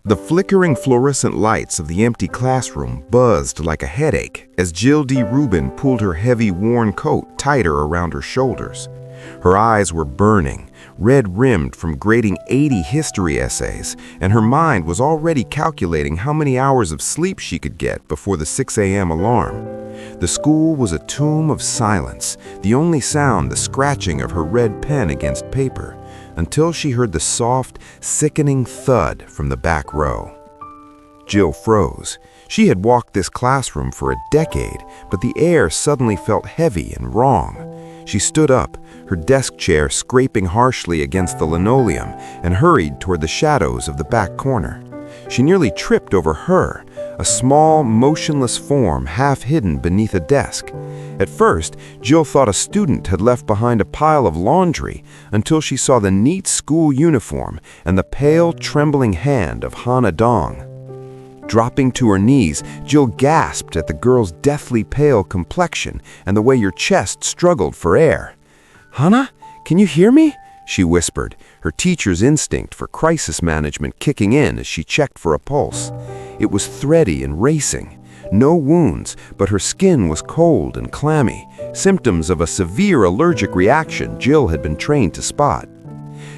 The flickering fluorescent lights of the empty classroom buzzed like a headache as Jill D. Rubin pulled her heavy, worn coat tighter around her shoulders. Her eyes were burning, red-rimmed from grading 80 history essays, and her mind was already calculating how many hours of sleep she could get before the 6 a.m. alarm. The school was a tomb of silence, the only sound the scratching of her red pen against paper, until she heard the soft, sickening thud from the back row. Jill froze. She had walked this classroom for a decade, but the air suddenly felt heavy and wrong. She stood up, her desk chair scraping harshly against the linoleum, and hurried toward the shadows of the back corner. She nearly tripped over her, a small, motionless form half hidden beneath a desk. At first, Jill thought a student had left behind a pile of laundry until she saw the neat school uniform and the pale, trembling hand of Hannah Dong. Dropping to her knees, Jill gasped at the girl's deathly pale complexion and the way her chest struggled for air. "Hannah, can you hear me?" she whispered, her teacher's instinct for crisis management kicking in as she checked for a pulse. It was thready and racing. No wounds, but her skin was cold and clammy, symptoms of a severe allergic reaction Jill had been trained to spot.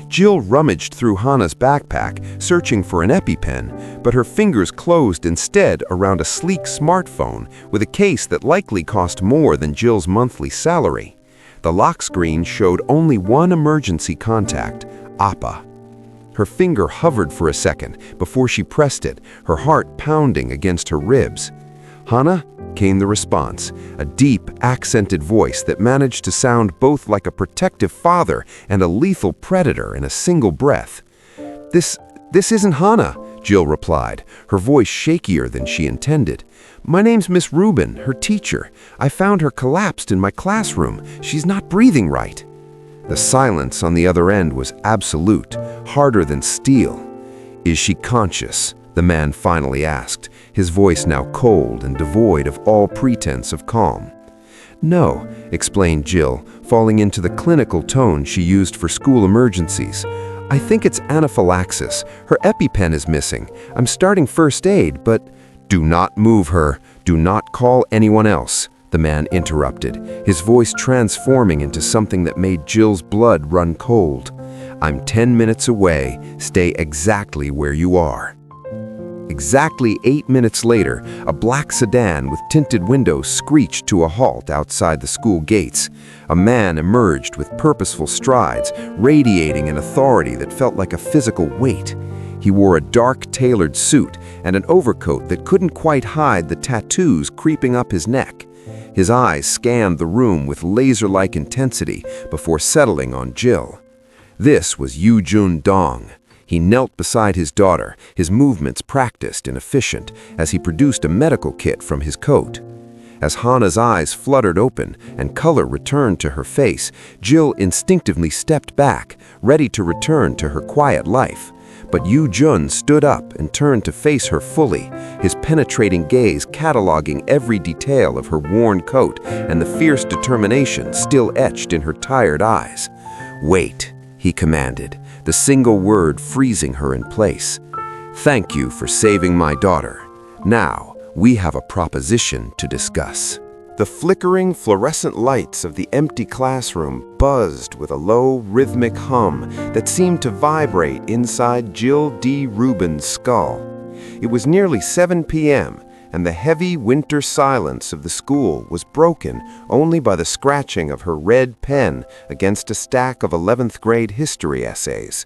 Jill rummaged through Hannah's backpack, searching for an EpiPen, but her fingers closed instead around a sleek smartphone with a case that likely cost more than Jill's monthly salary. The lock screen showed only one emergency contact, Appa. Her finger hovered for a second before she pressed it, her heart pounding against her ribs. "Hannah?" came the response, a deep, accented voice that managed to sound both like a protective father and a lethal predator in a single breath. This isn't Hannah," Jill replied, her voice shakier than she intended. "My name's Miss Rubin, her teacher. I found her collapsed in my classroom. She's not breathing right." The silence on the other end was absolute, harder than steel. "Is she conscious?" the man finally asked, his voice now cold and devoid of all pretense of calm. "No," explained Jill, falling into the clinical tone she used for school emergencies. "I think it's anaphylaxis. Her EpiPen is missing. I'm starting first aid, but—" "Do not move her. Do not call anyone else," the man interrupted, his voice transforming into something that made Jill's blood run cold. "I'm 10 minutes away. Stay exactly where you are." Exactly 8 minutes later, a black sedan with tinted windows screeched to a halt outside the school gates. A man emerged with purposeful strides, radiating an authority that felt like a physical weight. He wore a dark, tailored suit and an overcoat that couldn't quite hide the tattoos creeping up his neck. His eyes scanned the room with laser-like intensity before settling on Jill. This was Yoo-Jun Dong. He knelt beside his daughter, his movements practiced and efficient, as he produced a medical kit from his coat. As Hannah's eyes fluttered open and color returned to her face, Jill instinctively stepped back, ready to return to her quiet life. But Yoo-Jun stood up and turned to face her fully, his penetrating gaze cataloging every detail of her worn coat and the fierce determination still etched in her tired eyes. "Wait," he commanded, the single word freezing her in place. "Thank you for saving my daughter. Now, we have a proposition to discuss." The flickering fluorescent lights of the empty classroom buzzed with a low, rhythmic hum that seemed to vibrate inside Jill D. Rubin's skull. It was nearly 7 p.m., and the heavy winter silence of the school was broken only by the scratching of her red pen against a stack of 11th grade history essays.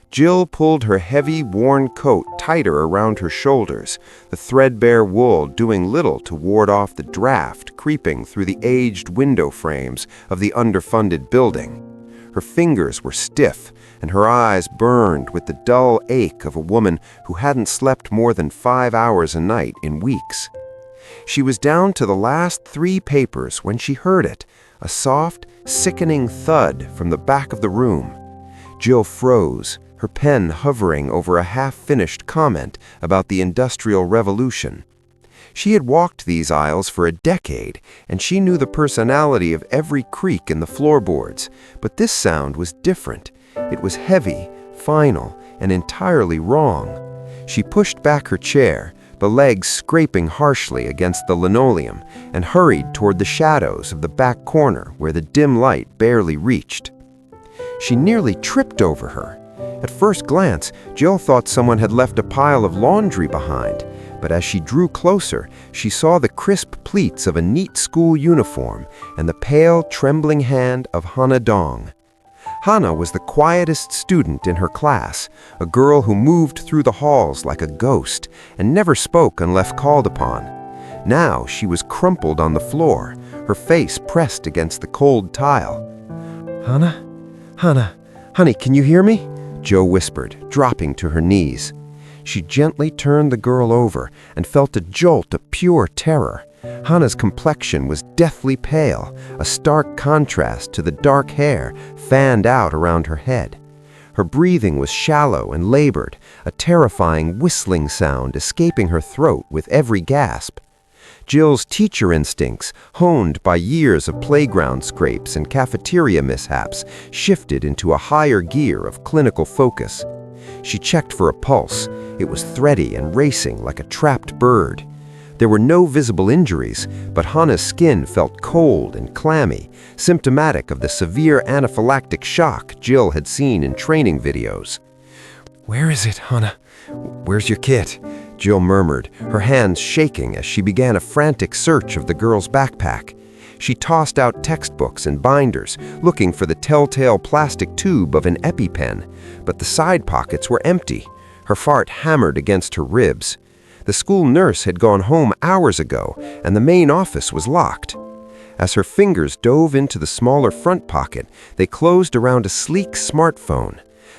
Jill pulled her heavy, worn coat tighter around her shoulders, the threadbare wool doing little to ward off the draft creeping through the aged window frames of the underfunded building. Her fingers were stiff, and her eyes burned with the dull ache of a woman who hadn't slept more than 5 hours a night in weeks. She was down to the last 3 papers when she heard it, a soft, sickening thud from the back of the room. Jill froze, her pen hovering over a half-finished comment about the Industrial Revolution. She had walked these aisles for a decade, and she knew the personality of every creak in the floorboards, but this sound was different. It was heavy, final, and entirely wrong. She pushed back her chair, the legs scraping harshly against the linoleum, and hurried toward the shadows of the back corner where the dim light barely reached. She nearly tripped over her. At first glance, Jill thought someone had left a pile of laundry behind, but as she drew closer, she saw the crisp pleats of a neat school uniform and the pale, trembling hand of Hana Dong. Hana was the quietest student in her class, a girl who moved through the halls like a ghost and never spoke unless called upon. Now she was crumpled on the floor, her face pressed against the cold tile. "Hana? Hana? Honey, can you hear me?" Jo whispered, dropping to her knees. She gently turned the girl over and felt a jolt of pure terror. Hana's complexion was deathly pale, a stark contrast to the dark hair fanned out around her head. Her breathing was shallow and labored, a terrifying whistling sound escaping her throat with every gasp. Jill's teacher instincts, honed by years of playground scrapes and cafeteria mishaps, shifted into a higher gear of clinical focus. She checked for a pulse. It was thready and racing like a trapped bird. There were no visible injuries, but Hana's skin felt cold and clammy, symptomatic of the severe anaphylactic shock Jill had seen in training videos. "Where is it, Hana? Where's your kit?" Jill murmured, her hands shaking as she began a frantic search of the girl's backpack. She tossed out textbooks and binders, looking for the telltale plastic tube of an EpiPen, but the side pockets were empty. Her heart hammered against her ribs. The school nurse had gone home hours ago, and the main office was locked. As her fingers dove into the smaller front pocket, they closed around a sleek smartphone.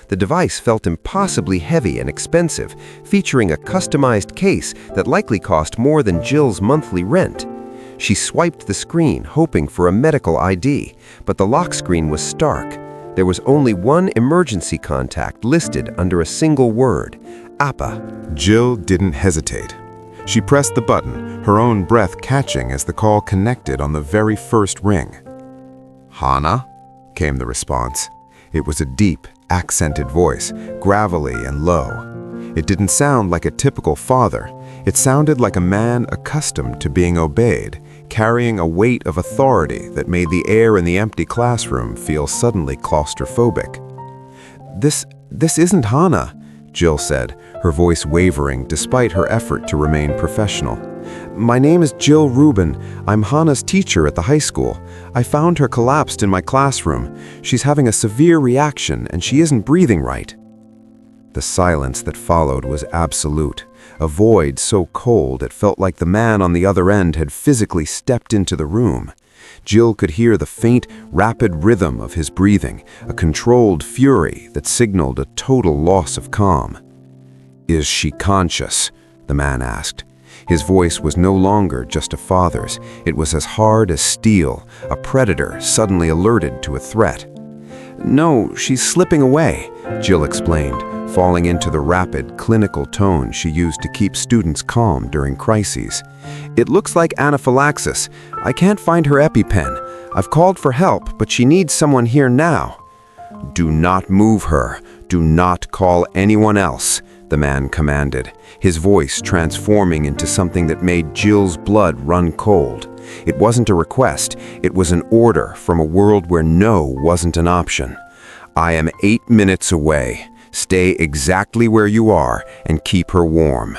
The device felt impossibly heavy and expensive, featuring a customized case that likely cost more than Jill's monthly rent. She swiped the screen, hoping for a medical ID, but the lock screen was stark. There was only one emergency contact listed under a single word: Appa. Jill didn't hesitate. She pressed the button, her own breath catching as the call connected on the very first ring. "Hana?" came the response. It was a deep, accented voice, gravelly and low. It didn't sound like a typical father. It sounded like a man accustomed to being obeyed, carrying a weight of authority that made the air in the empty classroom feel suddenly claustrophobic. This isn't Hana," Jill said, her voice wavering despite her effort to remain professional. "My name is Jill Rubin. I'm Hana's teacher at the high school. I found her collapsed in my classroom. She's having a severe reaction and she isn't breathing right." The silence that followed was absolute, a void so cold it felt like the man on the other end had physically stepped into the room. Jill could hear the faint, rapid rhythm of his breathing, a controlled fury that signaled a total loss of calm. "Is she conscious?" the man asked. His voice was no longer just a father's. It was as hard as steel, a predator suddenly alerted to a threat. "No, she's slipping away," Jill explained, falling into the rapid, clinical tone she used to keep students calm during crises. "It looks like anaphylaxis. I can't find her EpiPen. I've called for help, but she needs someone here now." "Do not move her. Do not call anyone else," the man commanded, his voice transforming into something that made Jill's blood run cold. It wasn't a request, it was an order from a world where no wasn't an option. "I am 8 minutes away. Stay exactly where you are and keep her warm."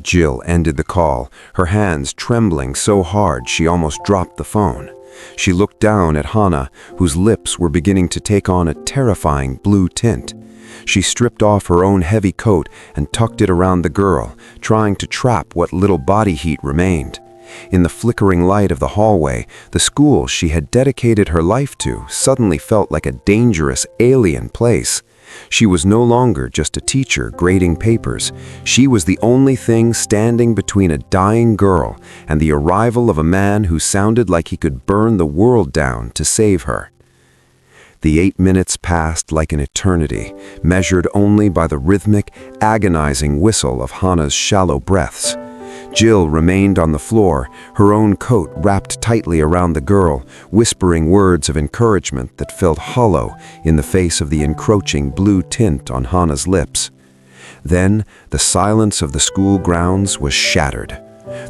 Jill ended the call, her hands trembling so hard she almost dropped the phone. She looked down at Hana, whose lips were beginning to take on a terrifying blue tint. She stripped off her own heavy coat and tucked it around the girl, trying to trap what little body heat remained. In the flickering light of the hallway, the school she had dedicated her life to suddenly felt like a dangerous, alien place. She was no longer just a teacher grading papers. She was the only thing standing between a dying girl and the arrival of a man who sounded like he could burn the world down to save her. The 8 minutes passed like an eternity, measured only by the rhythmic, agonizing whistle of Hana's shallow breaths. Jill remained on the floor, her own coat wrapped tightly around the girl, whispering words of encouragement that felt hollow in the face of the encroaching blue tint on Hana's lips. Then, the silence of the school grounds was shattered.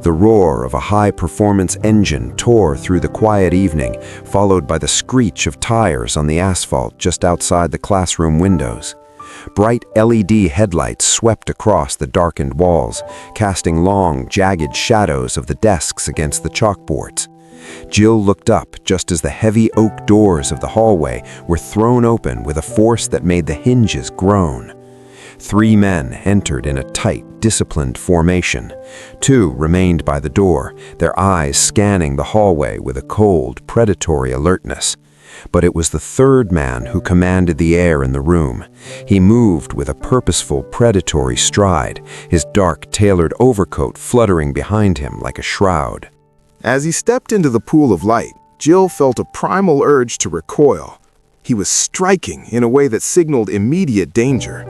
The roar of a high-performance engine tore through the quiet evening, followed by the screech of tires on the asphalt just outside the classroom windows. Bright LED headlights swept across the darkened walls, casting long, jagged shadows of the desks against the chalkboards. Jill looked up just as the heavy oak doors of the hallway were thrown open with a force that made the hinges groan. 3 men entered in a tight, disciplined formation. 2 remained by the door, their eyes scanning the hallway with a cold, predatory alertness. But it was the 3rd man who commanded the air in the room. He moved with a purposeful, predatory stride, his dark, tailored overcoat fluttering behind him like a shroud. As he stepped into the pool of light, Jill felt a primal urge to recoil. He was striking in a way that signaled immediate danger.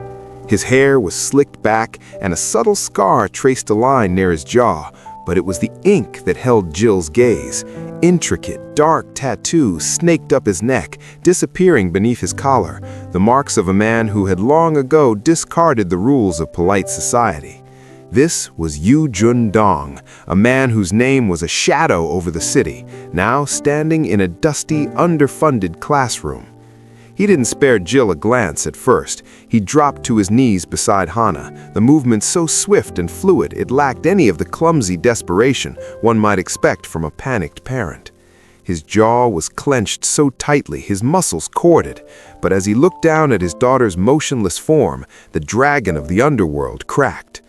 His hair was slicked back, and a subtle scar traced a line near his jaw, but it was the ink that held Jill's gaze. Intricate, dark tattoos snaked up his neck, disappearing beneath his collar, the marks of a man who had long ago discarded the rules of polite society. This was Yu Jun-dong, a man whose name was a shadow over the city, now standing in a dusty, underfunded classroom. He didn't spare Jill a glance at first. He dropped to his knees beside Hana, the movement so swift and fluid it lacked any of the clumsy desperation one might expect from a panicked parent. His jaw was clenched so tightly his muscles corded, but as he looked down at his daughter's motionless form, the dragon of the underworld cracked.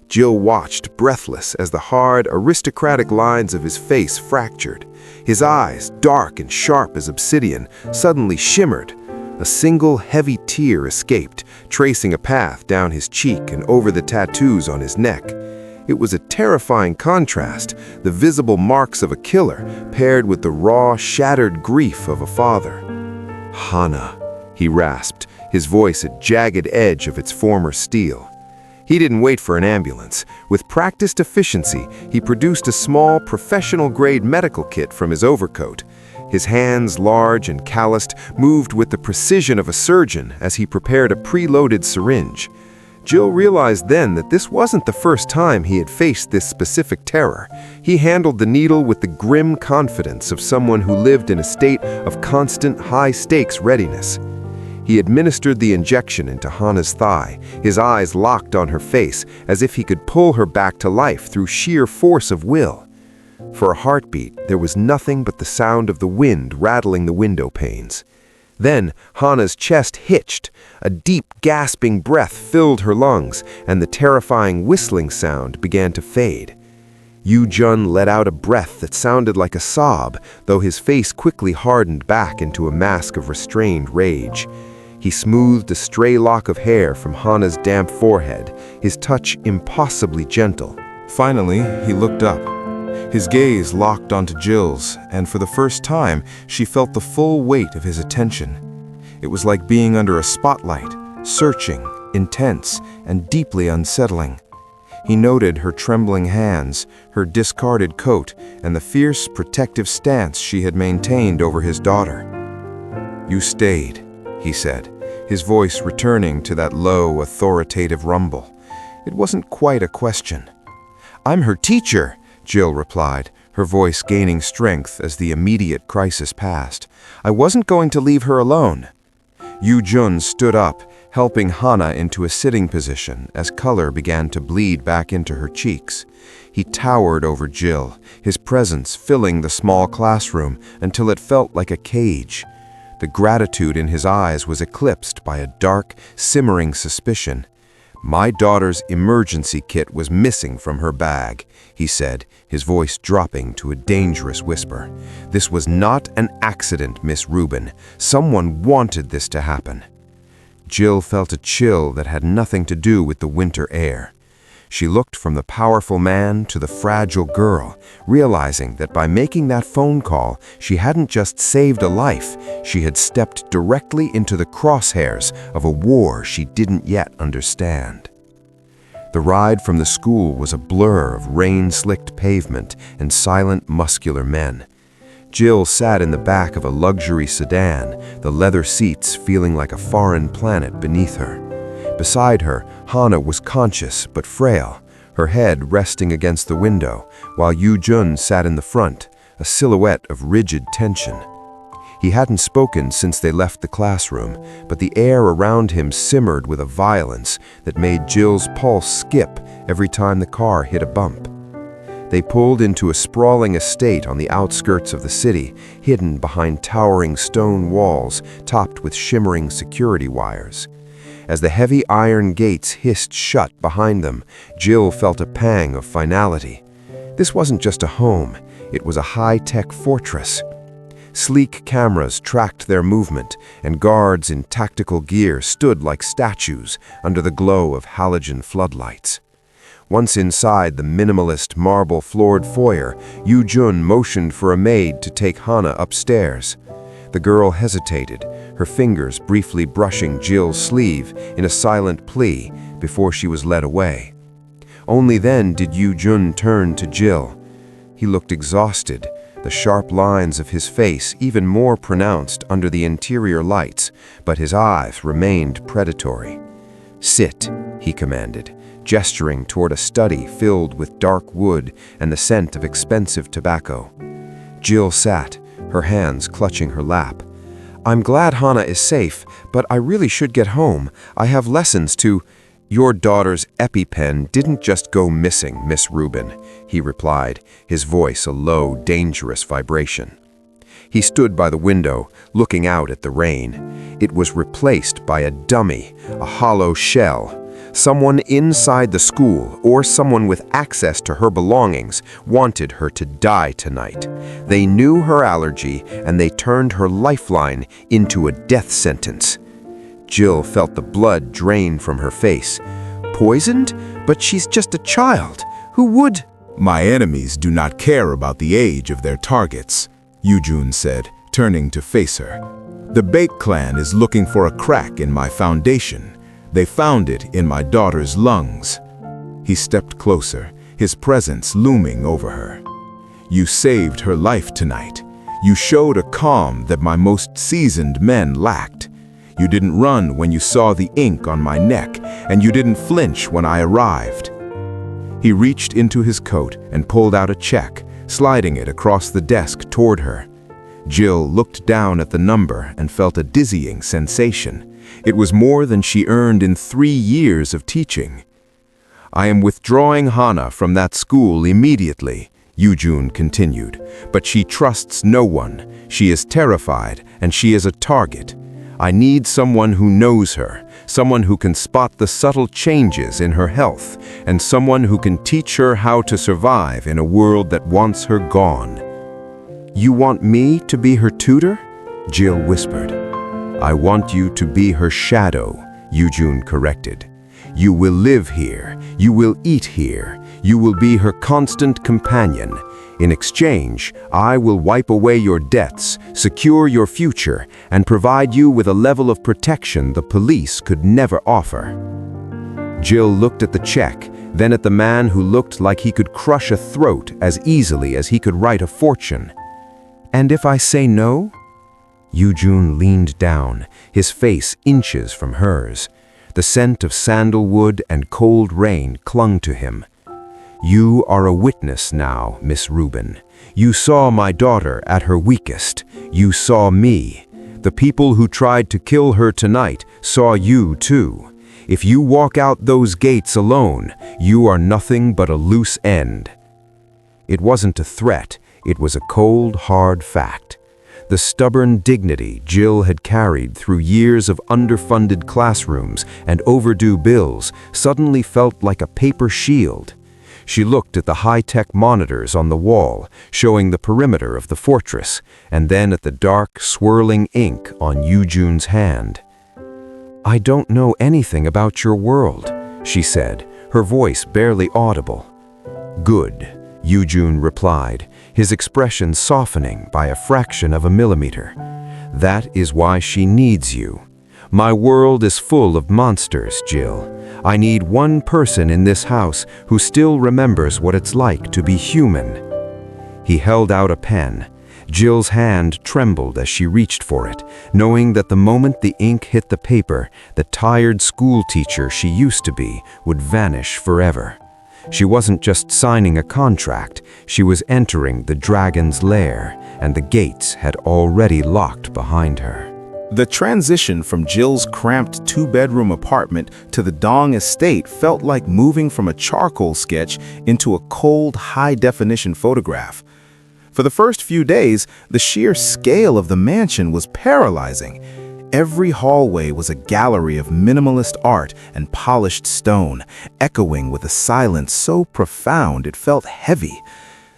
Jill watched, breathless, as the hard, aristocratic lines of his face fractured. His eyes, dark and sharp as obsidian, suddenly shimmered. A single heavy tear escaped, tracing a path down his cheek and over the tattoos on his neck. It was a terrifying contrast, the visible marks of a killer paired with the raw, shattered grief of a father. "Hana," he rasped, his voice a jagged edge of its former steel. He didn't wait for an ambulance. With practiced efficiency, he produced a small, professional-grade medical kit from his overcoat. His hands, large and calloused, moved with the precision of a surgeon as he prepared a preloaded syringe. Jill realized then that this wasn't the first time he had faced this specific terror. He handled the needle with the grim confidence of someone who lived in a state of constant, high-stakes readiness. He administered the injection into Hana's thigh, his eyes locked on her face, as if he could pull her back to life through sheer force of will. For a heartbeat, there was nothing but the sound of the wind rattling the window panes. Then, Hana's chest hitched. A deep, gasping breath filled her lungs, and the terrifying whistling sound began to fade. Yu Jun let out a breath that sounded like a sob, though his face quickly hardened back into a mask of restrained rage. He smoothed a stray lock of hair from Hana's damp forehead, his touch impossibly gentle. Finally, he looked up. His gaze locked onto Jill's, and for the first time, she felt the full weight of his attention. It was like being under a spotlight, searching, intense, and deeply unsettling. He noted her trembling hands, her discarded coat, and the fierce, protective stance she had maintained over his daughter. "You stayed," he said, his voice returning to that low, authoritative rumble. It wasn't quite a question. "I'm her teacher," Jill replied, her voice gaining strength as the immediate crisis passed. "I wasn't going to leave her alone." Yu Jun stood up, helping Hana into a sitting position as color began to bleed back into her cheeks. He towered over Jill, his presence filling the small classroom until it felt like a cage. The gratitude in his eyes was eclipsed by a dark, simmering suspicion. "My daughter's emergency kit was missing from her bag," he said, his voice dropping to a dangerous whisper. "This was not an accident, Miss Rubin. Someone wanted this to happen." Jill felt a chill that had nothing to do with the winter air. She looked from the powerful man to the fragile girl, realizing that by making that phone call, she hadn't just saved a life, she had stepped directly into the crosshairs of a war she didn't yet understand. The ride from the school was a blur of rain-slicked pavement and silent, muscular men. Jill sat in the back of a luxury sedan, the leather seats feeling like a foreign planet beneath her. Beside her, Hana was conscious but frail, her head resting against the window, while Yoo-jun sat in the front, a silhouette of rigid tension. He hadn't spoken since they left the classroom, but the air around him simmered with a violence that made Jill's pulse skip every time the car hit a bump. They pulled into a sprawling estate on the outskirts of the city, hidden behind towering stone walls topped with shimmering security wires. As the heavy iron gates hissed shut behind them, Jill felt a pang of finality. This wasn't just a home, it was a high-tech fortress. Sleek cameras tracked their movement, and guards in tactical gear stood like statues under the glow of halogen floodlights. Once inside the minimalist marble-floored foyer, Yoo-jun motioned for a maid to take Hana upstairs. The girl hesitated, her fingers briefly brushing Jill's sleeve in a silent plea before she was led away. Only then did Yoo-jun turn to Jill. He looked exhausted, the sharp lines of his face even more pronounced under the interior lights, but his eyes remained predatory. "Sit," he commanded, gesturing toward a study filled with dark wood and the scent of expensive tobacco. Jill sat, her hands clutching her lap. "I'm glad Hana is safe, but I really should get home. I have lessons to—" "Your daughter's EpiPen didn't just go missing, Miss Rubin," he replied, his voice a low, dangerous vibration. He stood by the window, looking out at the rain. It was replaced by a dummy, a hollow shell. Someone inside the school, or someone with access to her belongings, wanted her to die tonight. They knew her allergy, and they turned her lifeline into a death sentence. Jill felt the blood drain from her face. Poisoned? But she's just a child. Who would? "My enemies do not care about the age of their targets," Yoo-jun said, turning to face her. "The Baek clan is looking for a crack in my foundation. They found it in my daughter's lungs." He stepped closer, his presence looming over her. "You saved her life tonight. You showed a calm that my most seasoned men lacked. You didn't run when you saw the ink on my neck, and you didn't flinch when I arrived." He reached into his coat and pulled out a check, sliding it across the desk toward her. Jill looked down at the number and felt a dizzying sensation. It was more than she earned in 3 years of teaching. "I am withdrawing Hana from that school immediately," Yoo-jun continued, "but she trusts no one. She is terrified, and she is a target. I need someone who knows her, someone who can spot the subtle changes in her health, and someone who can teach her how to survive in a world that wants her gone." "You want me to be her tutor?" Jill whispered. "I want you to be her shadow," Yoo-jun corrected. "You will live here, you will eat here, you will be her constant companion. In exchange, I will wipe away your debts, secure your future, and provide you with a level of protection the police could never offer." Jill looked at the check, then at the man who looked like he could crush a throat as easily as he could write a fortune. "And if I say no?" Yoo-jun leaned down, his face inches from hers. The scent of sandalwood and cold rain clung to him. "You are a witness now, Miss Rubin. You saw my daughter at her weakest. You saw me. The people who tried to kill her tonight saw you too. If you walk out those gates alone, you are nothing but a loose end." It wasn't a threat, it was a cold, hard fact. The stubborn dignity Jill had carried through years of underfunded classrooms and overdue bills suddenly felt like a paper shield. She looked at the high-tech monitors on the wall, showing the perimeter of the fortress, and then at the dark, swirling ink on Yoo-jun's hand. "I don't know anything about your world," she said, her voice barely audible. "Good," Yoo-jun replied, his expression softening by a fraction of a millimeter. "That is why she needs you. My world is full of monsters, Jill. I need one person in this house who still remembers what it's like to be human." He held out a pen. Jill's hand trembled as she reached for it, knowing that the moment the ink hit the paper, the tired school teacher she used to be would vanish forever. She wasn't just signing a contract, she was entering the dragon's lair, and the gates had already locked behind her. The transition from Jill's cramped two-bedroom apartment to the Dong estate felt like moving from a charcoal sketch into a cold, high-definition photograph. For the first few days, the sheer scale of the mansion was paralyzing. Every hallway was a gallery of minimalist art and polished stone, echoing with a silence so profound it felt heavy.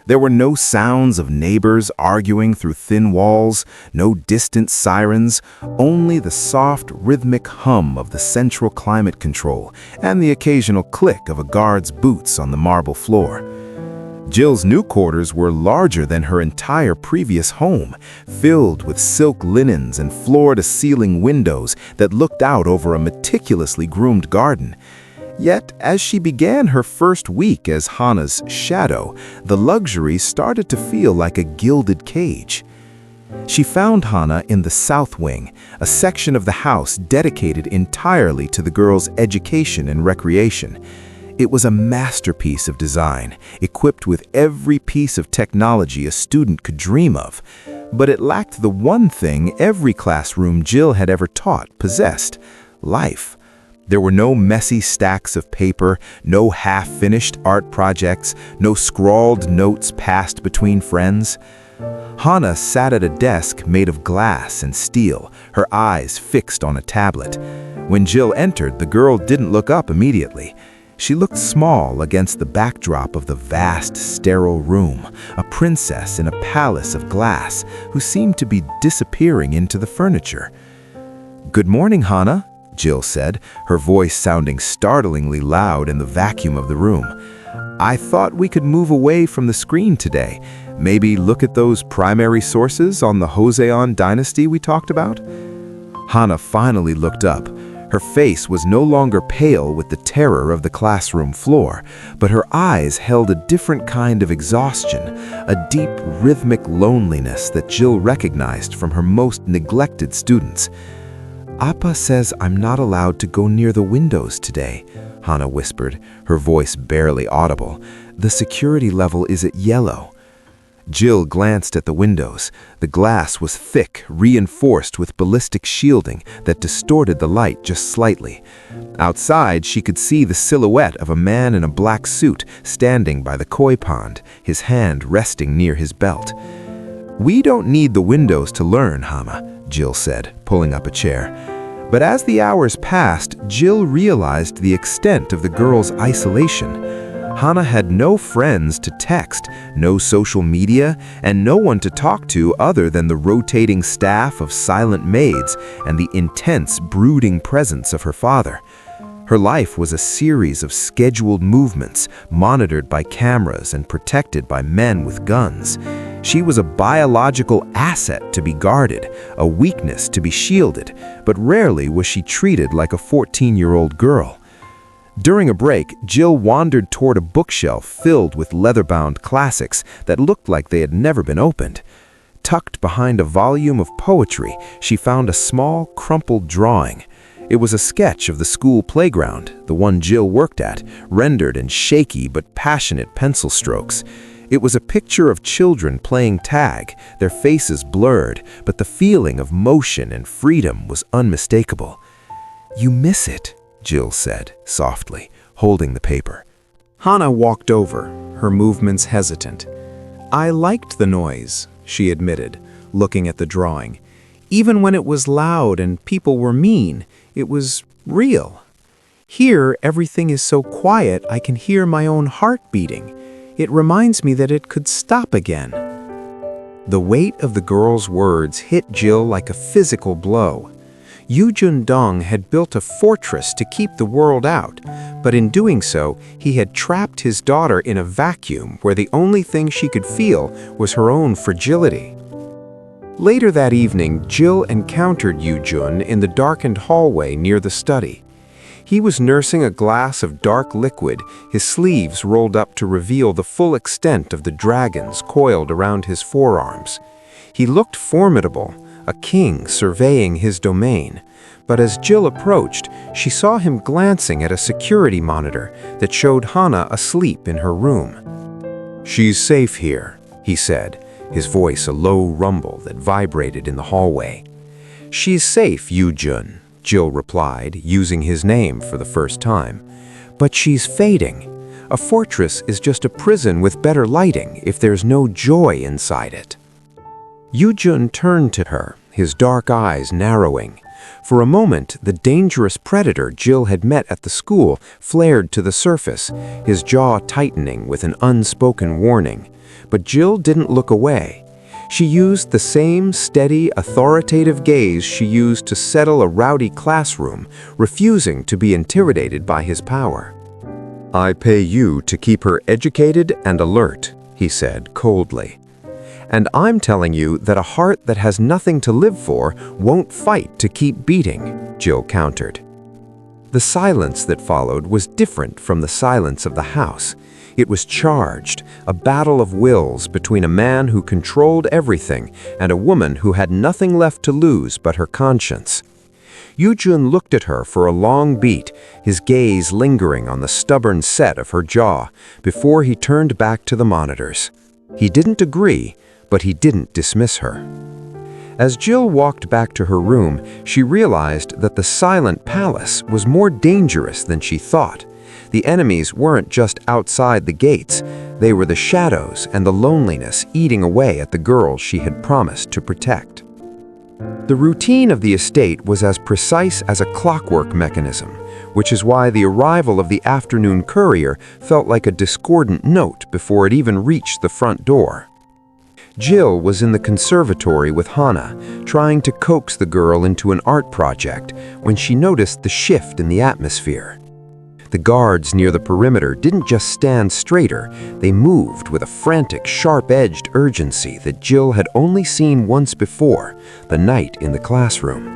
There were no sounds of neighbors arguing through thin walls, no distant sirens, only the soft, rhythmic hum of the central climate control and the occasional click of a guard's boots on the marble floor. Jill's new quarters were larger than her entire previous home, filled with silk linens and floor-to-ceiling windows that looked out over a meticulously groomed garden. Yet, as she began her first week as Hana's shadow, the luxury started to feel like a gilded cage. She found Hana in the south wing, a section of the house dedicated entirely to the girl's education and recreation. It was a masterpiece of design, equipped with every piece of technology a student could dream of. But it lacked the one thing every classroom Jill had ever taught possessed: life. There were no messy stacks of paper, no half-finished art projects, no scrawled notes passed between friends. Hana sat at a desk made of glass and steel, her eyes fixed on a tablet. When Jill entered, the girl didn't look up immediately. She looked small against the backdrop of the vast, sterile room, a princess in a palace of glass who seemed to be disappearing into the furniture. "Good morning, Hana," Jill said, her voice sounding startlingly loud in the vacuum of the room. "I thought we could move away from the screen today. Maybe look at those primary sources on the Joseon dynasty we talked about?" Hana finally looked up. Her face was no longer pale with the terror of the classroom floor, but her eyes held a different kind of exhaustion, a deep, rhythmic loneliness that Jill recognized from her most neglected students. "Appa says I'm not allowed to go near the windows today," Hana whispered, her voice barely audible. "The security level is at yellow." Jill glanced at the windows. The glass was thick, reinforced with ballistic shielding that distorted the light just slightly. Outside, she could see the silhouette of a man in a black suit standing by the koi pond, his hand resting near his belt. "We don't need the windows to learn, Hana," Jill said, pulling up a chair. But as the hours passed, Jill realized the extent of the girl's isolation. Hana had no friends to text, no social media, and no one to talk to other than the rotating staff of silent maids and the intense, brooding presence of her father. Her life was a series of scheduled movements, monitored by cameras and protected by men with guns. She was a biological asset to be guarded, a weakness to be shielded, but rarely was she treated like a 14-year-old girl. During a break, Jill wandered toward a bookshelf filled with leather-bound classics that looked like they had never been opened. Tucked behind a volume of poetry, she found a small, crumpled drawing. It was a sketch of the school playground, the one Jill worked at, rendered in shaky but passionate pencil strokes. It was a picture of children playing tag, their faces blurred, but the feeling of motion and freedom was unmistakable. "You miss it," Jill said, softly, holding the paper. Hana walked over, her movements hesitant. "I liked the noise," she admitted, looking at the drawing. "Even when it was loud and people were mean, it was real. Here, everything is so quiet I can hear my own heart beating. It reminds me that it could stop again." The weight of the girl's words hit Jill like a physical blow. Yoo-jun Dong had built a fortress to keep the world out, but in doing so, he had trapped his daughter in a vacuum where the only thing she could feel was her own fragility. Later that evening, Jill encountered Yoo-jun in the darkened hallway near the study. He was nursing a glass of dark liquid, his sleeves rolled up to reveal the full extent of the dragons coiled around his forearms. He looked formidable, a king surveying his domain. But as Jill approached, she saw him glancing at a security monitor that showed Hana asleep in her room. "She's safe here," he said, his voice a low rumble that vibrated in the hallway. "She's safe, Yu-jun," Jill replied, using his name for the first time. "But she's fading. A fortress is just a prison with better lighting if there's no joy inside it." Yu-jun turned to her, his dark eyes narrowing. For a moment, the dangerous predator Jill had met at the school flared to the surface, his jaw tightening with an unspoken warning. But Jill didn't look away. She used the same steady, authoritative gaze she used to settle a rowdy classroom, refusing to be intimidated by his power. "I pay you to keep her educated and alert," he said coldly. "And I'm telling you that a heart that has nothing to live for won't fight to keep beating," Jill countered. The silence that followed was different from the silence of the house. It was charged, a battle of wills between a man who controlled everything and a woman who had nothing left to lose but her conscience. Yu-jun looked at her for a long beat, his gaze lingering on the stubborn set of her jaw, before he turned back to the monitors. He didn't agree, but he didn't dismiss her. As Jill walked back to her room, she realized that the silent palace was more dangerous than she thought. The enemies weren't just outside the gates, they were the shadows and the loneliness eating away at the girl she had promised to protect. The routine of the estate was as precise as a clockwork mechanism, which is why the arrival of the afternoon courier felt like a discordant note before it even reached the front door. Jill was in the conservatory with Hana, trying to coax the girl into an art project when she noticed the shift in the atmosphere. The guards near the perimeter didn't just stand straighter, they moved with a frantic, sharp-edged urgency that Jill had only seen once before, the night in the classroom.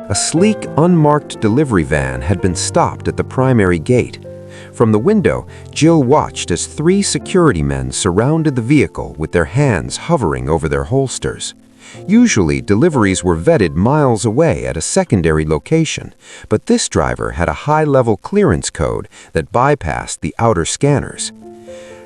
A sleek, unmarked delivery van had been stopped at the primary gate. From the window, Jill watched as 3 security men surrounded the vehicle with their hands hovering over their holsters. Usually, deliveries were vetted miles away at a secondary location, but this driver had a high-level clearance code that bypassed the outer scanners.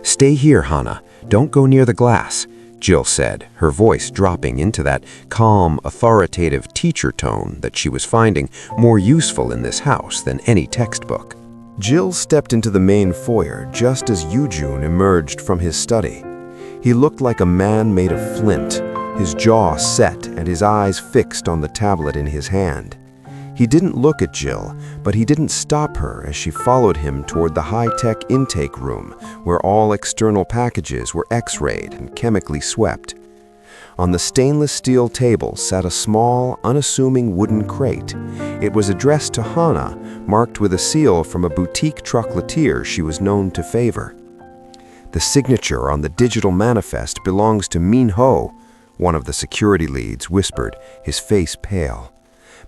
"Stay here, Hana. Don't go near the glass," Jill said, her voice dropping into that calm, authoritative teacher tone that she was finding more useful in this house than any textbook. Jill stepped into the main foyer just as Yu-jun emerged from his study. He looked like a man made of flint, his jaw set and his eyes fixed on the tablet in his hand. He didn't look at Jill, but he didn't stop her as she followed him toward the high-tech intake room, where all external packages were X-rayed and chemically swept. On the stainless steel table sat a small, unassuming wooden crate. It was addressed to Hana, marked with a seal from a boutique chocolatier she was known to favor. "The signature on the digital manifest belongs to Min-ho," one of the security leads whispered, his face pale.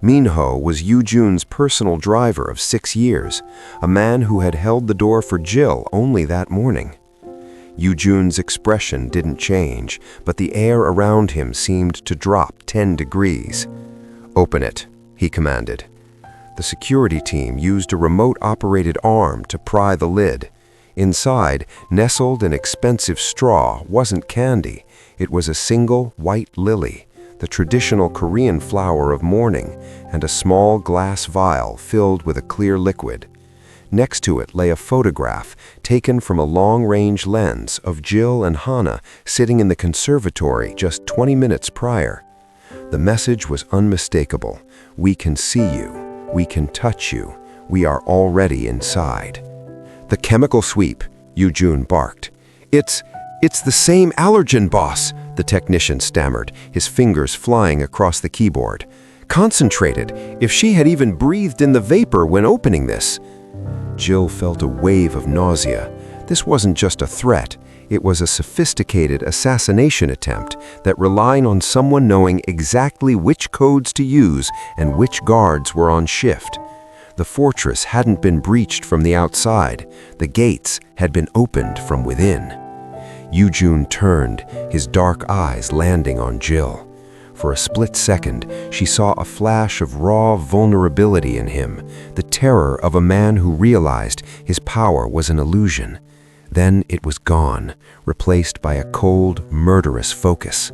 Min-ho was Yu-jun's personal driver of 6 years, a man who had held the door for Jill only that morning. Yu-jun's expression didn't change, but the air around him seemed to drop 10 degrees. "Open it," he commanded. The security team used a remote-operated arm to pry the lid. Inside, nestled in expensive straw, wasn't candy. It was a single white lily, the traditional Korean flower of mourning, and a small glass vial filled with a clear liquid. Next to it lay a photograph taken from a long-range lens of Jill and Hana sitting in the conservatory just 20 minutes prior. The message was unmistakable. "We can see you. We can touch you. We are already inside." "The chemical sweep," Yu-jun barked. It's the same allergen, boss," the technician stammered, his fingers flying across the keyboard. "Concentrated, if she had even breathed in the vapor when opening this." Jill felt a wave of nausea. This wasn't just a threat. It was a sophisticated assassination attempt that relied on someone knowing exactly which codes to use and which guards were on shift. The fortress hadn't been breached from the outside. The gates had been opened from within. Yoo-jun turned, his dark eyes landing on Jill. For a split second, she saw a flash of raw vulnerability in him, the terror of a man who realized his power was an illusion. Then it was gone, replaced by a cold, murderous focus.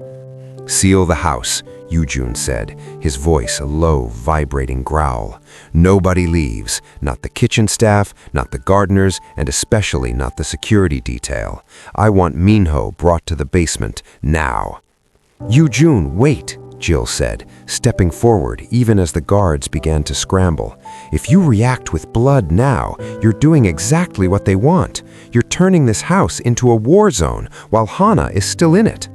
"Seal the house," Yoo-jun said, his voice a low, vibrating growl. "Nobody leaves, not the kitchen staff, not the gardeners, and especially not the security detail. I want Minho brought to the basement, now." "Yoo-jun, wait," Jill said, stepping forward even as the guards began to scramble. "If you react with blood now, you're doing exactly what they want. You're turning this house into a war zone while Hana is still in it."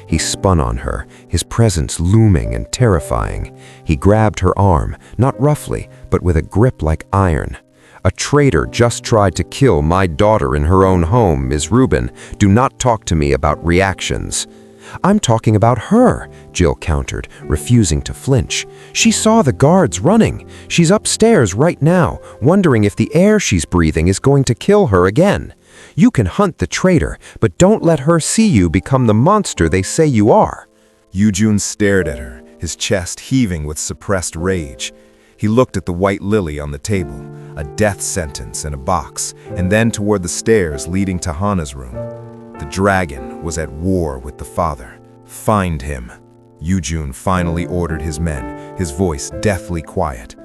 He spun on her, his presence looming and terrifying. He grabbed her arm, not roughly, but with a grip like iron. "A traitor just tried to kill my daughter in her own home, Ms. Rubin. Do not talk to me about reactions." "I'm talking about her," Jill countered, refusing to flinch. "She saw the guards running. She's upstairs right now, wondering if the air she's breathing is going to kill her again. You can hunt the traitor, but don't let her see you become the monster they say you are." Yoo-jun stared at her, his chest heaving with suppressed rage. He looked at the white lily on the table, a death sentence in a box, and then toward the stairs leading to Hana's room. The dragon was at war with the father. "Find him," Yoo-jun finally ordered his men, his voice deathly quiet.